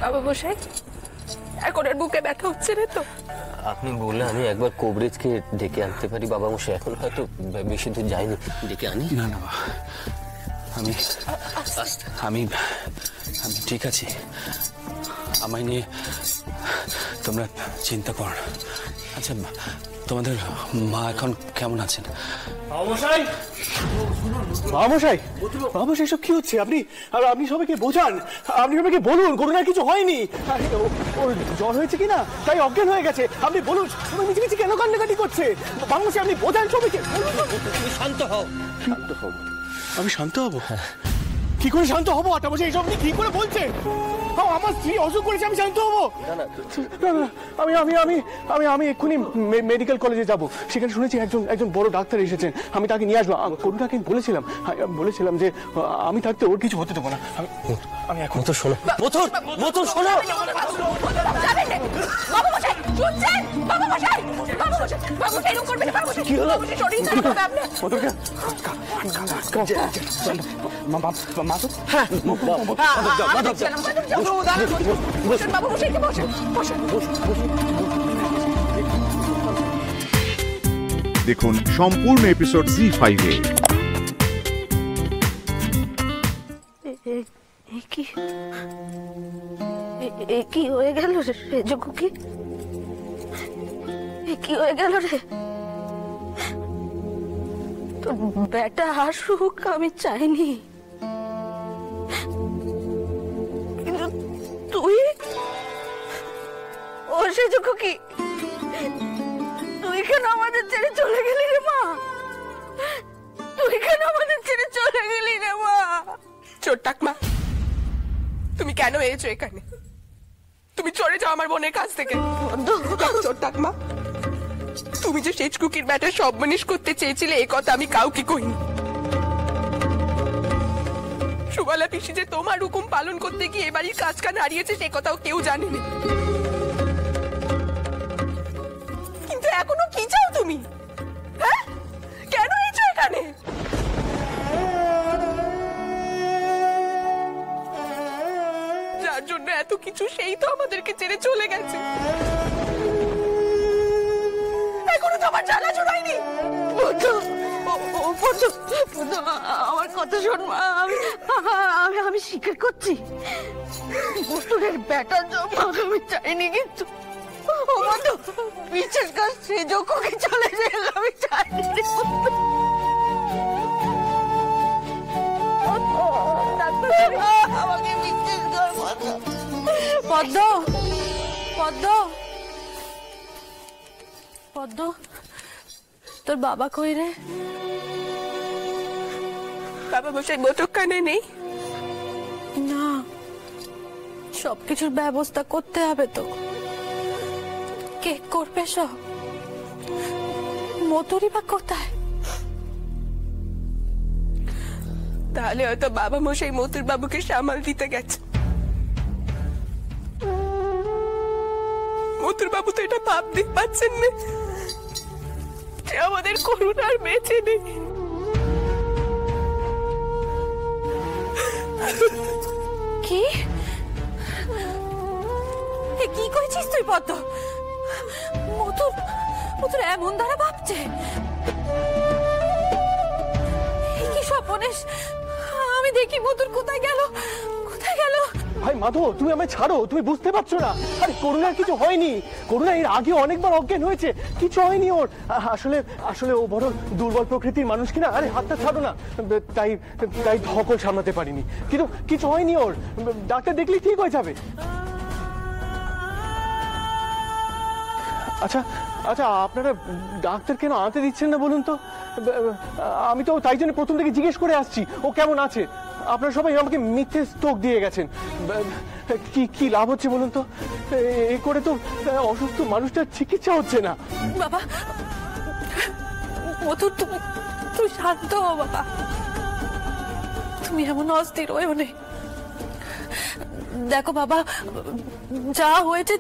বাবা মশাই এখন আর বুকে ব্যথা হচ্ছে না তো? আপনি বললে আমি একবার কবরেজকে ডেকে আনতে পারি বাবা মশাই, এখন হয়তো বেশি দূর যায়নি, ডেকে আনি? না না আমি আমি আমি ঠিক আছি, আমায় নিয়ে তোমরা চিন্তা করো না। আচ্ছা তোমাদের মা এখন কেমন আছেন? বাবামশাই সব কি হচ্ছে? আপনি সবাইকে বোঝান, আপনি সবাইকে বলুন করোনার কিছু হয়নি, ওর জ্বর হয়েছে কিনা তাই অজ্ঞান হয়ে গেছে। আপনি বলুন সবাই মিছিমিছি কেন কান্নাকাটি করছে? বাবামশাই আপনি বোঝান সবাইকে। শান্ত হও, শান্ত হও। আমি শান্ত হব? কি করে শান্ত হবো? আটামশাই এইসব আপনি কি করে বলছেন? আমার স্ত্রী অসুখ করেছে, আমি শান্ত হবো? আমি এক্ষুনি মেডিকেল কলেজে যাব, সেখানে শুনেছি একজন বড় ডাক্তার এসেছেন, আমি তাকে নিয়ে আসবো। করুণাকে বলেছিলাম যে আমি থাকতে ওর কিছু হতে দেবো না। আমি এখন তো শোনো, মথুর শোনো। কি হলো? দেখুন সম্পূর্ণ এপিসোড জি5 এ। কি হয়ে গেল রে যোগু? কি হয়ে গেল রে? তোর বেটা আসুক আমি চাইনি, কিন্তু তুই ও সে যোগু কি তুই কেন আমাদের ছেড়ে চলে গেলি রে মা? তুই কেন আমাদের ছেড়ে চলে গেলি রে মা? চোরটাক মা, তুমি কেন এসেছো এখানে? তুমি চলে যাও আমার বোনের কাছ থেকে। চোরটাক মা, তুমি যে শেষ কুকির ব্যাটা সব মনীষ করতে চেয়েছিলে এই কথা আমি কাউকে কইনি। সুবালা পিসি যে তোমার হুকুম পালন করতে গিয়ে এবারই কাজ কান হারিয়েছে সে কথাও কেউ জানেনি। কিন্তু এখনো কি চাও তুমি? হ্যাঁ, কেন এসেছো এখানে? যার জন্য এত কিছু সেই তো আমাদেরকে ছেড়ে চলে গেছে, এখনো তো আমার জ্বালা ছড়ায়নি। আমার কথা শোন মা, আমি স্বীকার করছি বস্তুরের ব্যাটার জন্য আমি চাইনি, কিন্তু বিশেষ কাজ সে যোগ্যকে চলে গেল আমি চাইনি। আমাকে বিশ্বাস কর পদ্ম, পদ্ম, পদ্ম, তোর বাবা কই রে? বাবা মশাই বৈঠকখানে নেই? না, সবকিছুর ব্যবস্থা করতে হবে তো। কে করবে সব? মতুরি বা কোথায়? তাহলে হয়তো বাবা মশাই মতুর বাবুকে সামাল দিতে গেছে। মতুর বাবু তো এটা ভাবতে পারছেন না যে আমাদের করুণার বেঁচে নেই। কি কি করেছিস তুই পদ্ম? মতুর এমন দ্বারা ভাবছে? কি স্বপনেশ, আমি দেখি মতুর কোথায় গেল, কোথায় গেল? ভাই মাধব, তুমি আমায় ছাড়ো, তুমি বুঝতে পারছো না। আরে করুণার কিছু হয়নি, করুণা এর আগে অনেকবার অজ্ঞান হয়েছে, কিছু হয়নি ওর। আসলে ও বড় দুর্বল প্রকৃতির মানুষ কিনা। আরে হাতটা ছাড়ো না, তাই ধকল সামলাতে পারিনি, কিন্তু কিছু হয়নি ওর। ডাক্তার দেখলেই ঠিক হয়ে যাবে। আচ্ছা আচ্ছা, আপনারা ডাক্তার কেন আনতে দিচ্ছেন না বলুন তো? আমি তো তাই জন্য প্রথম থেকে জিজ্ঞেস করে আসছি ও কেমন আছে। আপনারা সবাই আমাকে মিথ্যে স্ট্রোক দিয়ে গেছেন, কি লাভ হচ্ছে বলুন তো? এ করে তো অসুস্থ মানুষটার চিকিৎসা হচ্ছে না। বাবা মধুর, তুই শান্ত হো বাবা, তুমি এমন অস্থির হয়েও নেই। দেখো বাবা, যা হয়েছে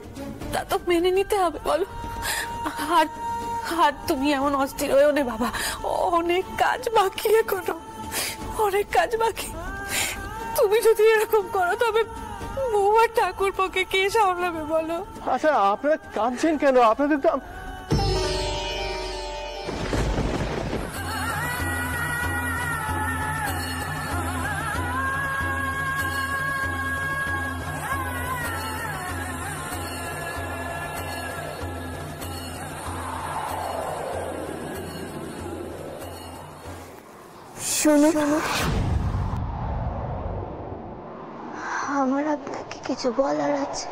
তা তো মেনে নিতে হবে, বলো। আর তুমি এমন অস্থির হয়েও নেই বাবা, অনেক কাজ বাকি এখনো, অনেক কাজ বাকি। তুমি যদি এরকম করো তবে বৌমার ঠাকুর পক্ষে কে সামলাবে বলো? আচ্ছা আপনারা কাঁদছেন কেন? আপনাদের তো শোনো, আমার আপনাকে কিছু বলার আছে।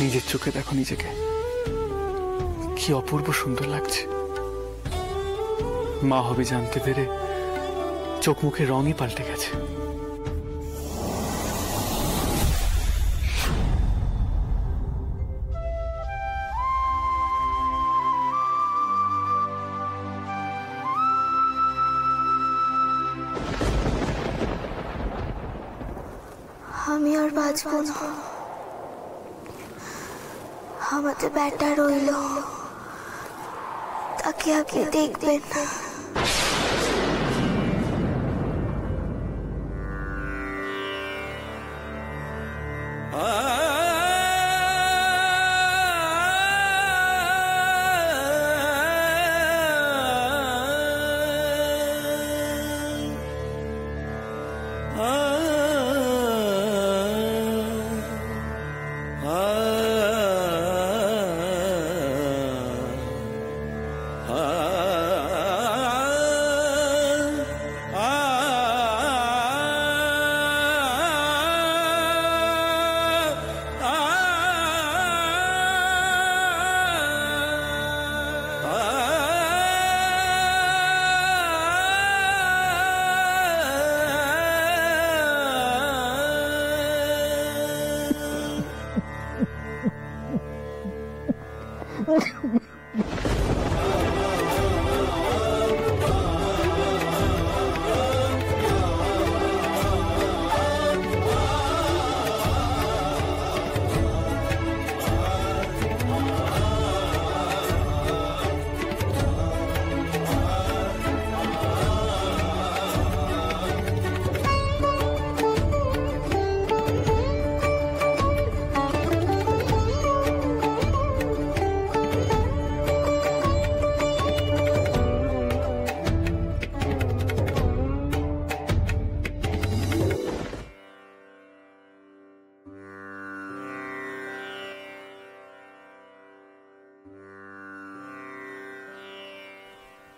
নিজের চোখে দেখো নিজেকে, কি অপূর্ব সুন্দর লাগছে। মা হবে জানতে পেরে চোখ মুখের রঙই পাল্টে গেছে। আমি আর বাঁচবো না, আমাদের বেটা রইল, তাকে আপনি দেখবেন না।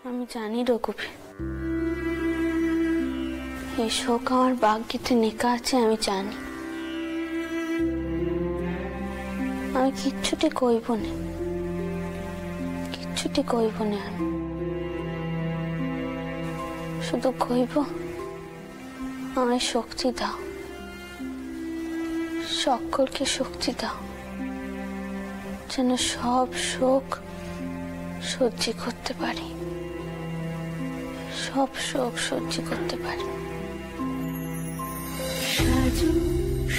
আমি জানি রঘুবীর, এই শোক আমার ভাগ্যেতে লেখা আছে, আমি জানি। আমি কিচ্ছুটি কইব না, কিচ্ছুটি কইব না। আমি শুধু কইব আমায় শক্তি দাও, সকলকে শক্তি দাও, যেন সব শোক সহ্য করতে পারি, সব শোক সহ্য করতে পারি। সাজু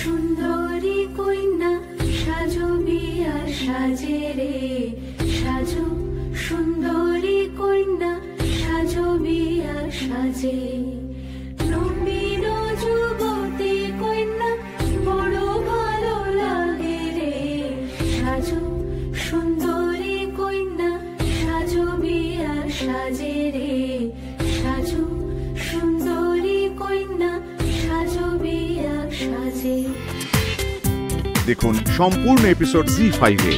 সুন্দরী কন্যা সাজো বিয়া সাজে রে, সাজু সুন্দরী কন্যা সাজো বিয়া সাজে। নবীন যুবতী কন্যা বড় ভালো লাগে রে, সাজু সুন্দরী কন্যা সাজো বিয়া সাজে রে, সাজু সুন্দরী কন্যা সাজো বিয়া সাজে। দেখুন সম্পূর্ণ এপিসোড জি5-এ।